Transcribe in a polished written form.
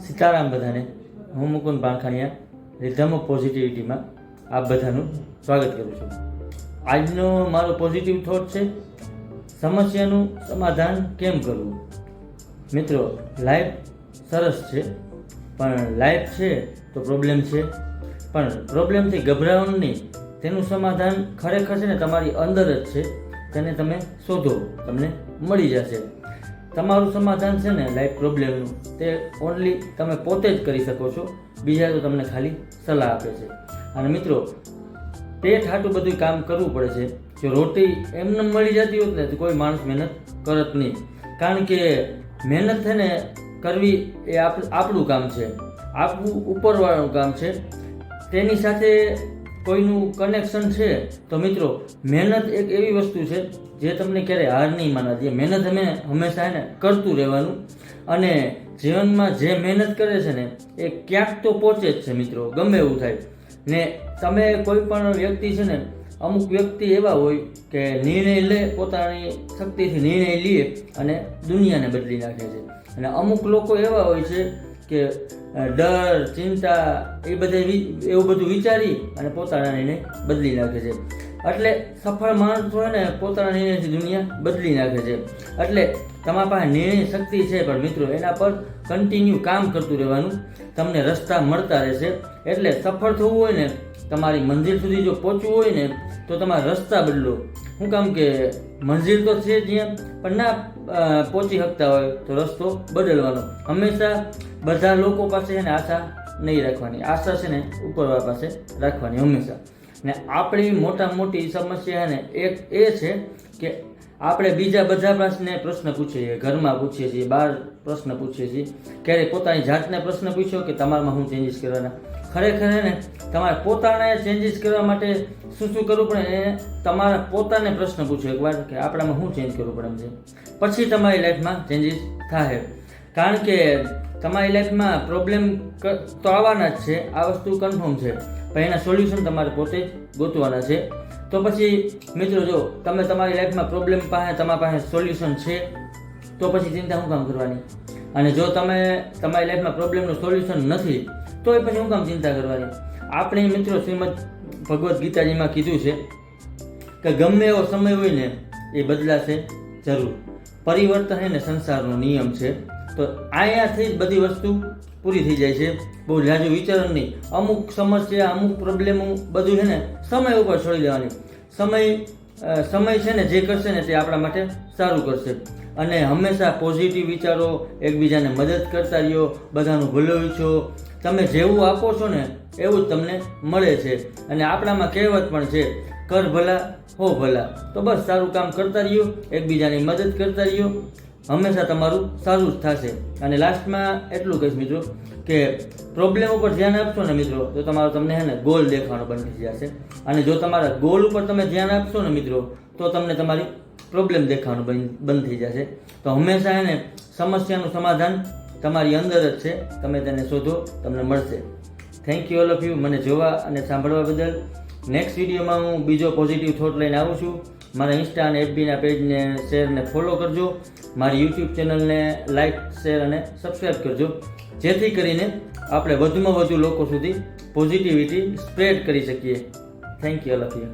સીતારામ બધાને. હું Mukund ભાણખાણીયા, rhythm of પોઝિટિવિટીમાં આપ બધાનું સ્વાગત કરું છું. આજનો મારો પોઝિટિવ થોટ છે, સમસ્યાનું સમાધાન કેમ કરવું. મિત્રો, લાઈફ સરસ છે, પણ લાઈફ છે તો પ્રોબ્લેમ છે. પણ પ્રોબ્લેમથી ગભરાવાનું નહીં, તેનું સમાધાન ખરેખર છે ને તમારી અંદર જ છે. તેને તમે શોધો, તમને મળી જશે. તમારું સમાધાન છે ને લાઈફ પ્રોબ્લેમનું, તે ઓનલી તમે પોતે જ કરી શકો છો. બીજા તો તમને ખાલી સલાહ આપે છે. અને મિત્રો, પેટ હાટું બધું કામ કરવું પડે છે. જો રોટી એમને મળી જતી હોત ને તો કોઈ માણસ મહેનત કરત નહીં. કારણ કે મહેનત છે ને કરવી એ આપણું કામ છે, આપણું ઉપરવાળાનું કામ છે. તેની સાથે કોઈનું કનેક્શન છે તો મિત્રો, મહેનત એક એવી વસ્તુ છે જે તમને ક્યારેય હાર નહીં માનવા દે. મહેનત હંમેશા એને કરતું રહેવાનું. અને જીવનમાં જે મહેનત કરે છે ને એ ક્યાંક તો પહોંચે જ છે મિત્રો, ગમે એવું થાય. ને તમે કોઈ પણ વ્યક્તિ છે ને, અમુક વ્યક્તિ એવા હોય કે નિર્ણય લે, પોતાની શક્તિથી નિર્ણય લે અને દુનિયાને બદલી નાખે છે. અને અમુક લોકો એવા હોય છે કે ડર, ચિંતા એવું બધું વિચારી અને પોતાના નિર્ણય બદલી નાખે છે. એટલે સફળ માણસ હોય ને પોતાના નિર્ણયથી દુનિયા બદલી નાખે છે. એટલે તમારા પાસે નિર્ણય શક્તિ છે, પણ મિત્રો એના પર કન્ટિન્યુ કામ કરતું રહેવાનું. તમને રસ્તા મળતા રહેશે. એટલે સફળ થવું હોય ને, તમારી મંજિલ સુધી જો પહોંચવું હોય ને, તો તમારા રસ્તા બદલો. શું કામ કે મંજિલ તો છે જ્યાં, પણ ના પહોંચી શકતા હોય તો રસ્તો બદલવાનો. હંમેશા બધા લોકો પાસે છે ને આશા નહીં રાખવાની. આશા છે ને ઉપરવાળા પાસે રાખવાની હંમેશા. ને આપણી મોટામાં મોટી સમસ્યા ને એક એ છે કે આપણે બીજા બધા પ્રશ્ન પૂછીએ છીએ, ઘરમાં પૂછીએ છીએ, બહાર પ્રશ્ન પૂછીએ છીએ. ક્યારેય પોતાની જાતને પ્રશ્ન પૂછ્યો કે તમારામાં શું ચેન્જીસ કરવાના. ખરેખર ને તમારે પોતાને ચેન્જીસ કરવા માટે શું કરવું પડે એ તમારા પોતાને પ્રશ્ન પૂછો એકવાર કે આપણામાં શું ચેન્જ કરવું પડે એમ છે. પછી તમારી લાઈફમાં ચેન્જીસ થાય. કારણ કે તમારી લાઈફમાં પ્રોબ્લેમ તો આવવાના જ છે, આ વસ્તુ કન્ફર્મ છે. પણ એના સોલ્યુશન તમારે પોતે જ ગોતવાના છે. તો પછી મિત્રો, જો તમે તમારી લાઈફમાં પ્રોબ્લેમ તમારી પાસે સોલ્યુશન છે, તો પછી ચિંતા શું કામ કરવાની. અને જો તમે તમારી લાઈફમાં પ્રોબ્લેમનું સોલ્યુશન નથી, તો એ પછી શું કામ ચિંતા કરવાની. આપણે મિત્રો શ્રીમદ ભગવદ્ ગીતાજીમાં કીધું છે કે ગમે એવો સમય હોય ને એ બદલાશે જરૂર. પરિવર્તન છે ને સંસારનો નિયમ છે. તો અહીંયાથી જ બધી વસ્તુ પૂરી થઈ જાય છે. બહુ જાજુ વિચારવાનું નહીં. અમુક સમસ્યા, અમુક પ્રોબ્લેમો બધું છે ને સમય ઉપર છોડી દેવાની. સમય છે ને જે કરશે ને તે આપણા માટે સારું કરશે. અને હંમેશા પોઝિટિવ વિચારો, એકબીજાને મદદ કરતા રહ્યો, બધાનું ભલું ઈચ્છો. તમે જેવું આપો છો ને એવું જ તમને મળે છે. અને આપણામાં કહેવત પણ છે, કર ભલા હો ભલા. તો બસ સારું કામ કરતા રહ્યો, એકબીજાની મદદ કરતા રહ્યો, હંમેશા તમારું સારું જ થશે. અને લાસ્ટમાં એટલું કહીશ મિત્રો કે પ્રોબ્લેમ ઉપર ધ્યાન આપશો ને મિત્રો, તો તમને છે ને ગોલ દેખાવાનો બંધ થઈ જશે. અને જો તમારા ગોલ ઉપર તમે ધ્યાન આપશો ને મિત્રો, તો તમને તમારી પ્રોબ્લેમ દેખાવાનું બંધ થઈ જશે. તો હંમેશા એને સમસ્યાનું સમાધાન તમારી અંદર જ છે. તમે તેને શોધો, તમને મળશે. Thank you all of you મને જોવા અને સાંભળવા બદલ. નેક્સ્ટ વિડીયોમાં હું બીજો પોઝિટિવ થોટ લઈને આવું છું. મારા ઇન્સ્ટા અને એફબીના પેજને શેરને ફોલો કરજો. મારી યુટ્યુબ ચેનલને લાઇક, શેર અને સબસ્ક્રાઈબ કરજો, જેથી કરીને આપણે વધુમાં વધુ લોકો સુધી પોઝિટિવિટી સ્પ્રેડ કરી શકીએ. Thank you all of you.